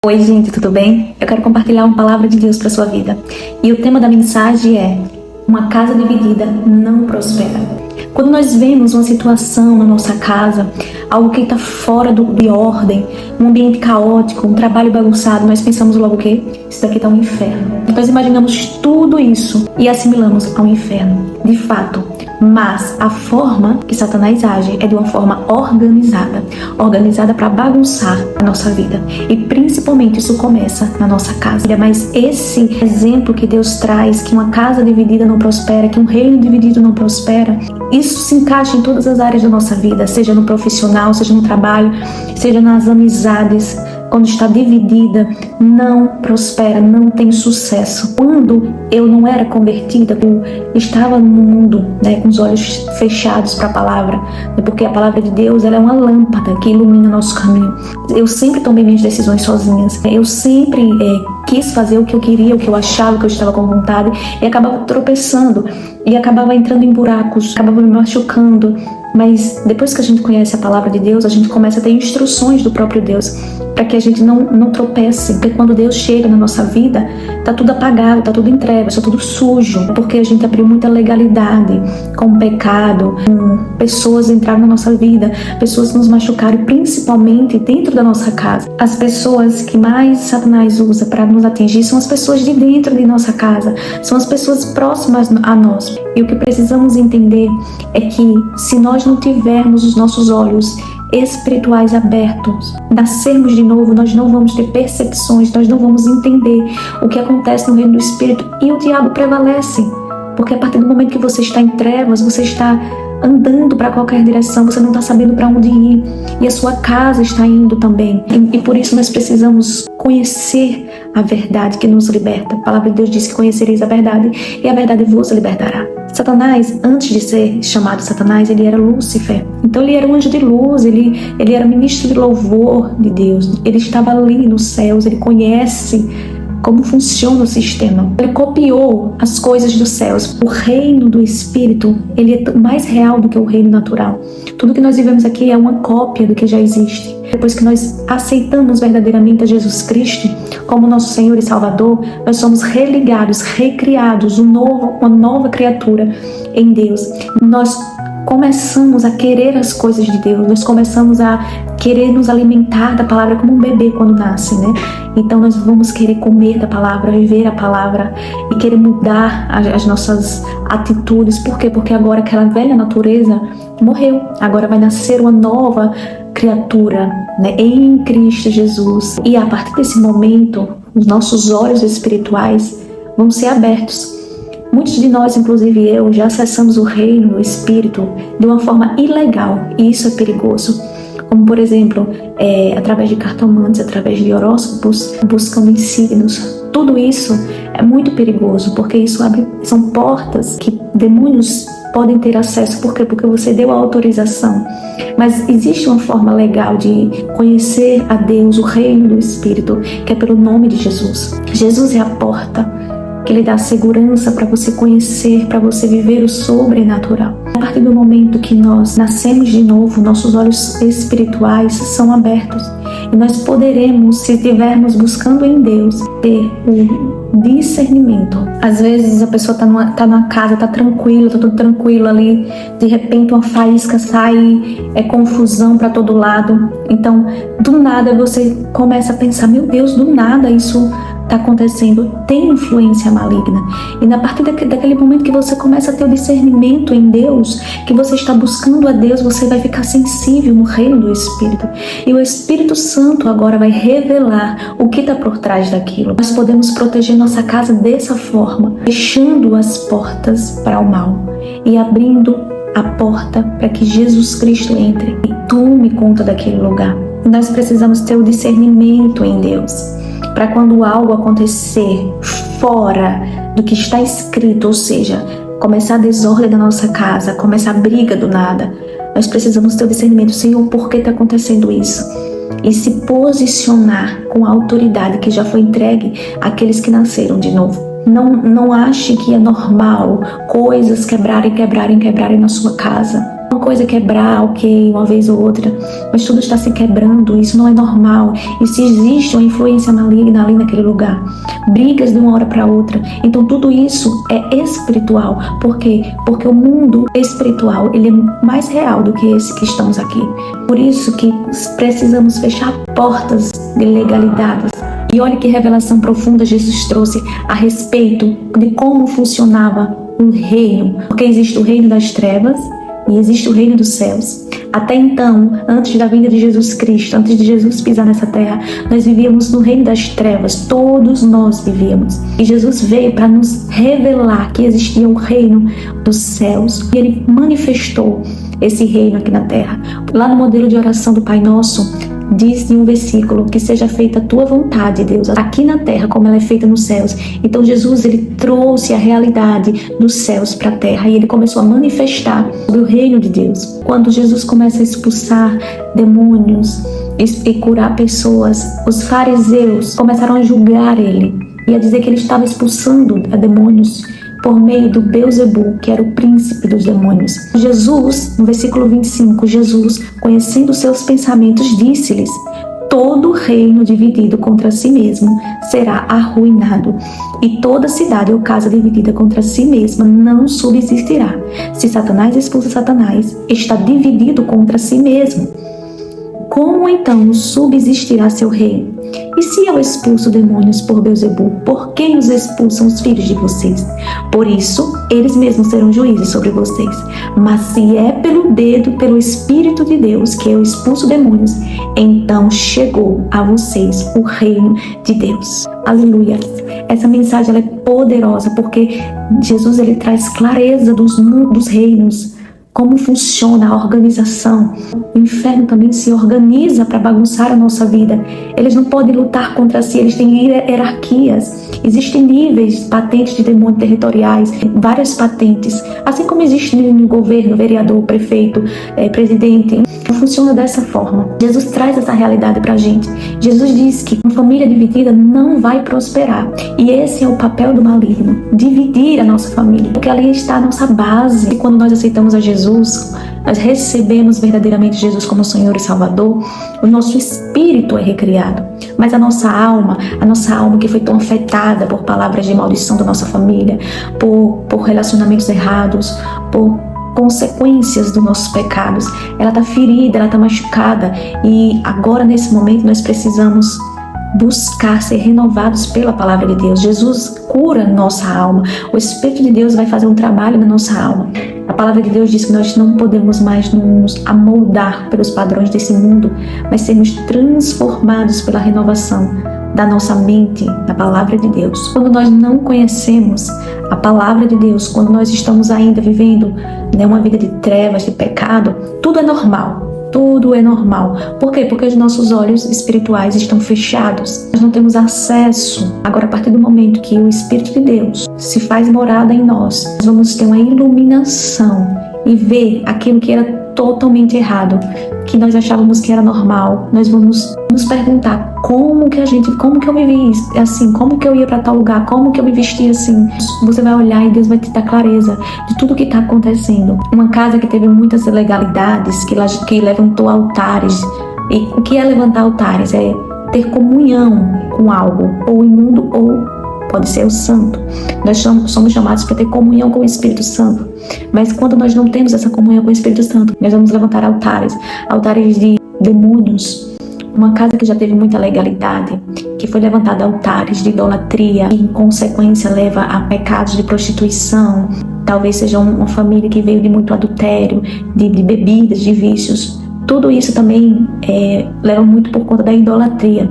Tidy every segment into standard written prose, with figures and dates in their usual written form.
Oi, gente, tudo bem? Eu quero compartilhar uma palavra de Deus para sua vida. E o tema da mensagem é: uma casa dividida não prospera. Quando nós vemos uma situação na nossa casa, algo que está fora de ordem, um ambiente caótico, um trabalho bagunçado, nós pensamos logo o quê? Isso daqui está um inferno. Nós imaginamos tudo isso e assimilamos ao inferno. De fato, mas a forma que Satanás age é de uma forma organizada para bagunçar a nossa vida. E principalmente isso começa na nossa casa. Mas esse exemplo que Deus traz, que uma casa dividida não prospera, que um reino dividido não prospera, isso se encaixa em todas as áreas da nossa vida, seja no profissional, seja no trabalho, seja nas amizades. Quando está dividida, não prospera, não tem sucesso. Quando eu não era convertida, eu estava no mundo, com os olhos fechados para a palavra, porque a palavra de Deus ela é uma lâmpada que ilumina nosso caminho. Eu sempre tomei minhas decisões sozinhas. Eu sempre quis fazer o que eu queria, o que eu achava, o que eu estava com vontade, e acabava tropeçando, e acabava entrando em buracos, acabava me machucando. Mas depois que a gente conhece a palavra de Deus, a gente começa a ter instruções do próprio Deus para que a gente não tropece. Porque quando Deus chega na nossa vida, tá tudo apagado, tá tudo em trevas, tá tudo sujo. Porque a gente abriu muita legalidade com o pecado, com pessoas entraram na nossa vida, pessoas que nos machucaram, principalmente dentro da nossa casa. As pessoas que mais Satanás usa para nos atingir são as pessoas de dentro de nossa casa, são as pessoas próximas a nós. E o que precisamos entender é que se nós não tivermos os nossos olhos espirituais abertos, nascermos de novo, nós não vamos ter percepções, nós não vamos entender o que acontece no reino do Espírito, e o diabo prevalece, porque a partir do momento que você está em trevas, você está andando para qualquer direção, você não está sabendo para onde ir, e a sua casa está indo também, e por isso nós precisamos conhecer a verdade que nos liberta. A palavra de Deus diz que conhecereis a verdade, e a verdade vos libertará. Satanás, antes de ser chamado Satanás, ele era Lúcifer. Então ele era um anjo de luz, ele era ministro de louvor de Deus. Ele estava ali nos céus, ele conhece como funciona o sistema. Ele copiou as coisas dos céus. O reino do Espírito, ele é mais real do que o reino natural. Tudo que nós vivemos aqui é uma cópia do que já existe. Depois que nós aceitamos verdadeiramente a Jesus Cristo como nosso Senhor e Salvador, nós somos religados, recriados, uma nova criatura em Deus. Nós começamos a querer as coisas de Deus, nós começamos a querer nos alimentar da palavra como um bebê quando nasce, Então nós vamos querer comer da palavra, viver a palavra e querer mudar as nossas atitudes. Por quê? Porque agora aquela velha natureza morreu, agora vai nascer uma nova criatura, em Cristo Jesus. E a partir desse momento, os nossos olhos espirituais vão ser abertos. Muitos de nós, inclusive eu, já acessamos o reino do Espírito de uma forma ilegal, e isso é perigoso. Como, por exemplo, através de cartomantes, através de horóscopos, buscando em signos. Tudo isso é muito perigoso, porque isso são portas que demônios podem ter acesso. Por quê? Porque você deu a autorização. Mas existe uma forma legal de conhecer a Deus, o reino do Espírito, que é pelo nome de Jesus. Jesus é a porta que lhe dá segurança para você conhecer, para você viver o sobrenatural. A partir do momento que nós nascemos de novo, nossos olhos espirituais são abertos e nós poderemos, se estivermos buscando em Deus, ter o discernimento. Às vezes a pessoa tá na casa, tá tranquila, tá tudo tranquilo ali, de repente uma faísca sai, é confusão para todo lado. Então, do nada você começa a pensar: meu Deus, do nada isso está acontecendo, tem influência maligna. E a partir daquele momento que você começa a ter o discernimento em Deus, que você está buscando a Deus, você vai ficar sensível no reino do Espírito. E o Espírito Santo agora vai revelar o que está por trás daquilo. Nós podemos proteger nossa casa dessa forma, fechando as portas para o mal e abrindo a porta para que Jesus Cristo entre e tome conta daquele lugar. Nós precisamos ter o discernimento em Deus, para quando algo acontecer fora do que está escrito, ou seja, começar a desordem da nossa casa, começar a briga do nada, nós precisamos ter o discernimento: Senhor, por que está acontecendo isso? E se posicionar com a autoridade que já foi entregue àqueles que nasceram de novo. Não ache que é normal coisas quebrarem na sua casa. Uma coisa é quebrar, ok, uma vez ou outra, mas tudo está se quebrando, isso não é normal. E se existe uma influência maligna ali naquele lugar, brigas de uma hora para outra, então tudo isso é espiritual. Por quê? Porque o mundo espiritual, ele é mais real do que esse que estamos aqui. Por isso que precisamos fechar portas de legalidades. E olha que revelação profunda Jesus trouxe a respeito de como funcionava o reino. Porque existe o reino das trevas e existe o reino dos céus. Até então, antes da vinda de Jesus Cristo, antes de Jesus pisar nessa terra, nós vivíamos no reino das trevas. Todos nós vivíamos. E Jesus veio para nos revelar que existia o reino dos céus. E Ele manifestou esse reino aqui na terra. Lá no modelo de oração do Pai Nosso, diz em um versículo que seja feita a tua vontade, Deus, aqui na terra como ela é feita nos céus. Então Jesus, ele trouxe a realidade dos céus para a terra e ele começou a manifestar sobre o reino de Deus. Quando Jesus começa a expulsar demônios e curar pessoas, os fariseus começaram a julgar ele e a dizer que ele estava expulsando demônios por meio do Beelzebul, que era o príncipe dos demônios. Jesus, no versículo 25, Jesus, conhecendo seus pensamentos, disse-lhes: todo reino dividido contra si mesmo será arruinado, e toda cidade ou casa dividida contra si mesma não subsistirá. Se Satanás expulsa Satanás, está dividido contra si mesmo. Como então subsistirá seu reino? E se eu expulso demônios por Beelzebul, por quem os expulsam os filhos de vocês? Por isso, eles mesmos serão juízes sobre vocês. Mas se é pelo dedo, pelo Espírito de Deus que eu expulso demônios, então chegou a vocês o reino de Deus. Aleluia! Essa mensagem ela é poderosa porque Jesus ele traz clareza dos reinos. Como funciona a organização. O inferno também se organiza para bagunçar a nossa vida. Eles não podem lutar contra si, eles têm hierarquias. Existem níveis, patentes de demônios territoriais, várias patentes. Assim como existe no governo, vereador, prefeito, presidente. Funciona dessa forma. Jesus traz essa realidade para a gente. Jesus diz que uma família dividida não vai prosperar. E esse é o papel do maligno. Dividir a nossa família. Porque ali está a nossa base. E quando nós aceitamos a Jesus, nós recebemos verdadeiramente Jesus como Senhor e Salvador, o nosso espírito é recriado. Mas a nossa alma que foi tão afetada por palavras de maldição da nossa família, por relacionamentos errados, por consequências dos nossos pecados, ela está ferida, ela está machucada. E agora, nesse momento, nós precisamos buscar ser renovados pela palavra de Deus. Jesus cura nossa alma. O Espírito de Deus vai fazer um trabalho na nossa alma. A palavra de Deus diz que nós não podemos mais nos amoldar pelos padrões desse mundo, mas sermos transformados pela renovação da nossa mente, da palavra de Deus. Quando nós não conhecemos a palavra de Deus, quando nós estamos ainda vivendo uma vida de trevas, de pecado, tudo é normal. Tudo é normal. Por quê? Porque os nossos olhos espirituais estão fechados. Nós não temos acesso. Agora, a partir do momento que o Espírito de Deus se faz morada em nós, nós vamos ter uma iluminação e ver aquilo que era totalmente errado, que nós achávamos que era normal. Nós vamos nos perguntar como que eu vivi assim, como que eu ia para tal lugar, como que eu me vestia assim. Você vai olhar e Deus vai te dar clareza de tudo que está acontecendo. Uma casa que teve muitas ilegalidades, que levantou altares. E o que é levantar altares? É ter comunhão com algo, ou imundo ou pode ser o santo. Nós somos chamados para ter comunhão com o Espírito Santo. Mas quando nós não temos essa comunhão com o Espírito Santo, nós vamos levantar altares de demônios. Uma casa que já teve muita legalidade, que foi levantada altares de idolatria, que em consequência leva a pecados de prostituição. Talvez seja uma família que veio de muito adultério, de bebidas, de vícios. Tudo isso também leva muito por conta da idolatria.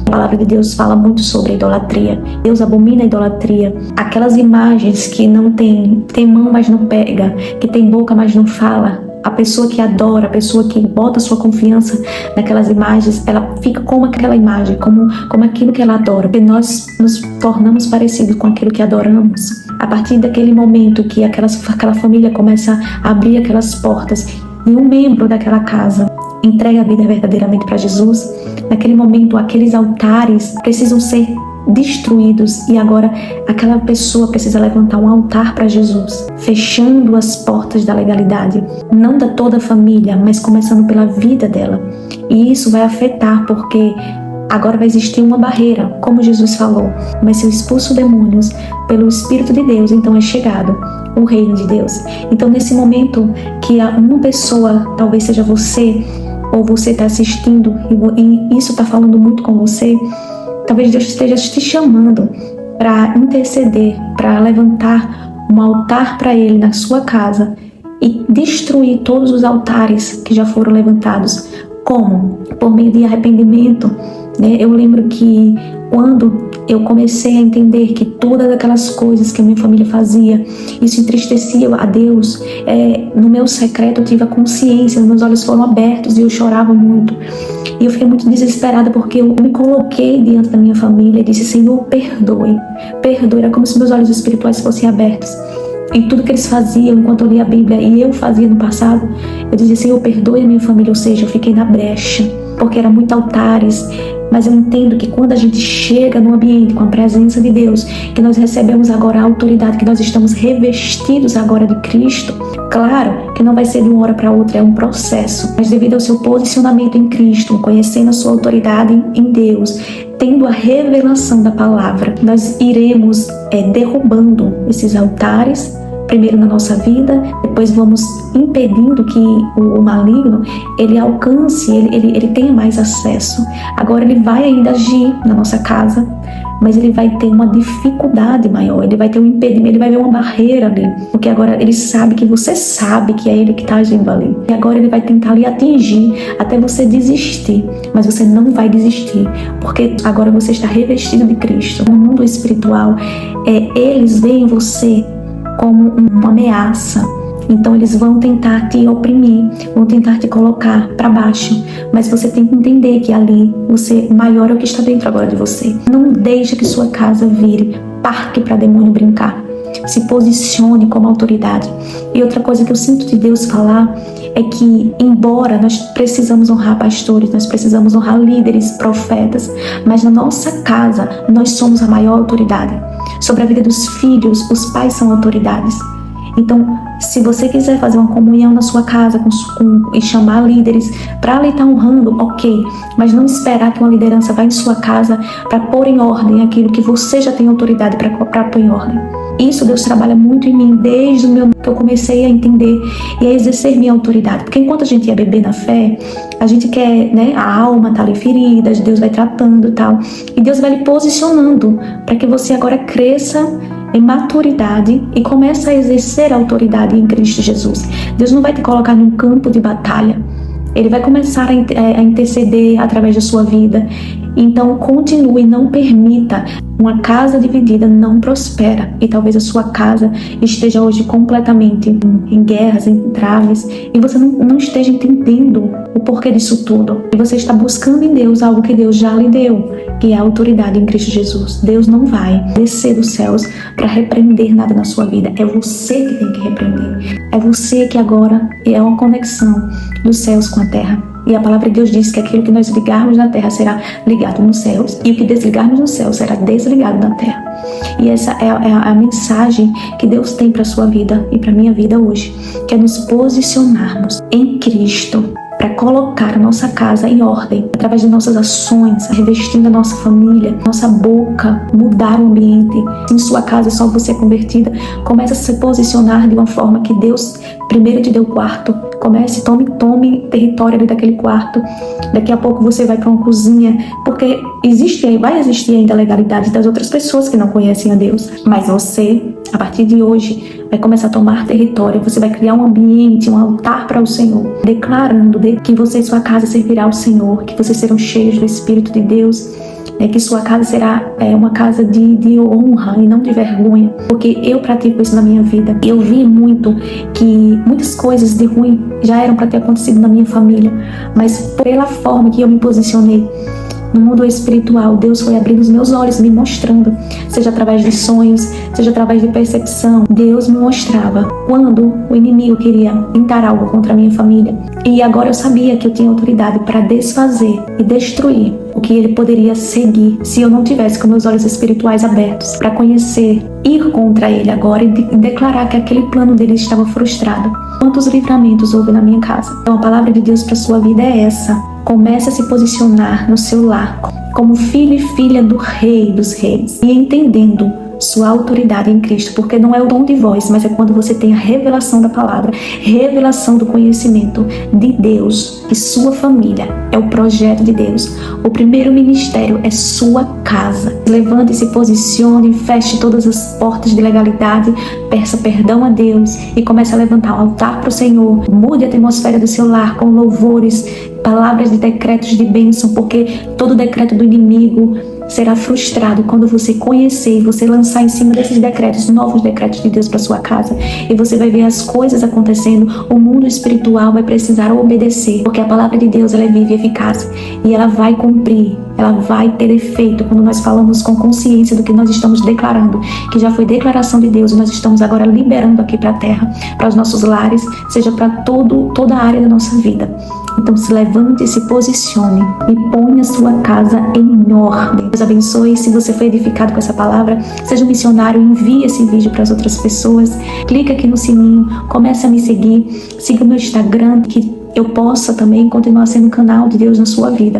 A palavra de Deus fala muito sobre a idolatria. Deus abomina a idolatria. Aquelas imagens que não tem mão, mas não pega, que tem boca, mas não fala. A pessoa que adora, a pessoa que bota sua confiança naquelas imagens, ela fica como aquela imagem, como aquilo que ela adora. Porque nós nos tornamos parecidos com aquilo que adoramos. A partir daquele momento que aquela família começa a abrir aquelas portas e um membro daquela casa entrega a vida verdadeiramente para Jesus, naquele momento aqueles altares precisam ser destruídos, e agora aquela pessoa precisa levantar um altar para Jesus, fechando as portas da legalidade, não da toda a família, mas começando pela vida dela. E isso vai afetar, porque agora vai existir uma barreira, como Jesus falou, mas se eu expulso demônios pelo Espírito de Deus, então é chegado o reino de Deus. Então, nesse momento que uma pessoa, talvez seja você, ou você está assistindo e isso está falando muito com você, talvez Deus esteja te chamando para interceder, para levantar um altar para Ele na sua casa e destruir todos os altares que já foram levantados. Como? Por meio de arrependimento. Eu lembro que quando eu comecei a entender que todas aquelas coisas que a minha família fazia, isso entristecia a Deus, no meu secreto eu tive a consciência, meus olhos foram abertos e eu chorava muito. E eu fiquei muito desesperada porque eu me coloquei diante da minha família e disse: Senhor, perdoe. Perdoe. Era como se meus olhos espirituais fossem abertos. E tudo que eles faziam enquanto eu lia a Bíblia e eu fazia no passado, eu dizia: Senhor, perdoe a minha família. Ou seja, eu fiquei na brecha, porque eram muitos altares. Mas eu entendo que quando a gente chega no ambiente com a presença de Deus, que nós recebemos agora a autoridade, que nós estamos revestidos agora de Cristo, claro que não vai ser de uma hora para outra, é um processo, mas devido ao seu posicionamento em Cristo, conhecendo a sua autoridade em Deus, tendo a revelação da palavra, nós iremos derrubando esses altares, primeiro na nossa vida, depois vamos impedindo que o maligno ele alcance, ele tenha mais acesso. Agora ele vai ainda agir na nossa casa, mas ele vai ter uma dificuldade maior, ele vai ter um impedimento, ele vai ver uma barreira ali, porque agora ele sabe que você sabe que é ele que está agindo ali. E agora ele vai tentar lhe atingir até você desistir, mas você não vai desistir, porque agora você está revestido de Cristo. No mundo espiritual, eles veem você como uma ameaça. Então eles vão tentar te oprimir, vão tentar te colocar para baixo, mas você tem que entender que ali o maior é o que está dentro agora de você. Não deixe que sua casa vire parque para demônio brincar. Se posicione como autoridade. E outra coisa que eu sinto de Deus falar é que, embora nós precisamos honrar pastores, nós precisamos honrar líderes, profetas, mas na nossa casa nós somos a maior autoridade. Sobre a vida dos filhos, os pais são autoridades. Então, se você quiser fazer uma comunhão na sua casa e chamar líderes para ali estar honrando, ok, mas não esperar que uma liderança vá em sua casa para pôr em ordem aquilo que você já tem autoridade para pôr em ordem. Isso Deus trabalha muito em mim desde que eu comecei a entender e a exercer minha autoridade. Porque enquanto a gente é bebê na fé, a gente quer, a alma tá ali ferida, Deus vai tratando e tal. E Deus vai lhe posicionando para que você agora cresça em maturidade e comece a exercer a autoridade em Cristo Jesus. Deus não vai te colocar num campo de batalha. Ele vai começar a interceder através da sua vida. Então continue, não permita. Uma casa dividida não prospera. E talvez a sua casa esteja hoje completamente em guerras, em traves, e você não esteja entendendo o porquê disso tudo. E você está buscando em Deus algo que Deus já lhe deu, que é a autoridade em Cristo Jesus. Deus não vai descer dos céus para repreender nada na sua vida. É você que tem que repreender. É você que agora é uma conexão dos céus com a terra. E a palavra de Deus diz que aquilo que nós ligarmos na terra será ligado nos céus, e o que desligarmos no céu será desligado na terra. E essa é a mensagem que Deus tem para a sua vida e para a minha vida hoje, que é nos posicionarmos em Cristo para colocar a nossa casa em ordem, através de nossas ações, revestindo a nossa família, nossa boca, mudar o ambiente. Se em sua casa só você é convertida, comece a se posicionar de uma forma que Deus primeiro te deu o quarto. Comece, tome território ali daquele quarto. Daqui a pouco você vai para uma cozinha, porque vai existir ainda a legalidade das outras pessoas que não conhecem a Deus. Mas você, a partir de hoje, vai começar a tomar território. Você vai criar um ambiente, um altar para o Senhor, declarando que você e sua casa servirá ao Senhor, que vocês serão cheios do Espírito de Deus, que sua casa será uma casa de honra e não de vergonha, porque eu pratico isso na minha vida. Eu vi muito que muitas coisas de ruim já eram para ter acontecido na minha família, mas pela forma que eu me posicionei, no mundo espiritual, Deus foi abrindo os meus olhos, me mostrando, seja através de sonhos, seja através de percepção. Deus me mostrava quando o inimigo queria tentar algo contra a minha família. E agora eu sabia que eu tinha autoridade para desfazer e destruir o que ele poderia seguir se eu não tivesse com meus olhos espirituais abertos para conhecer, ir contra ele agora e declarar que aquele plano dele estava frustrado. Quantos livramentos houve na minha casa? Então a palavra de Deus para sua vida é essa. Comece a se posicionar no seu lar como filho e filha do Rei dos Reis e entendendo sua autoridade em Cristo, porque não é o dom de voz, mas é quando você tem a revelação da palavra, revelação do conhecimento de Deus e sua família. É o projeto de Deus. O primeiro ministério é sua casa. Levante, se posicione, feche todas as portas de legalidade, peça perdão a Deus e comece a levantar um altar para o Senhor. Mude a atmosfera do seu lar com louvores, palavras de decretos de bênção, porque todo decreto do inimigo será frustrado quando você conhecer e você lançar em cima desses decretos, novos decretos de Deus para sua casa, e você vai ver as coisas acontecendo. O mundo espiritual vai precisar obedecer, porque a palavra de Deus ela é viva e eficaz e ela vai cumprir, ela vai ter efeito quando nós falamos com consciência do que nós estamos declarando, que já foi declaração de Deus e nós estamos agora liberando aqui para a terra, para os nossos lares, seja para toda a área da nossa vida. Então se levante e se posicione e ponha sua casa em ordem. Deus abençoe. Se você foi edificado com essa palavra, seja um missionário, envie esse vídeo para as outras pessoas. Clique aqui no sininho, comece a me seguir, siga o meu Instagram, que eu possa também continuar sendo um canal de Deus na sua vida.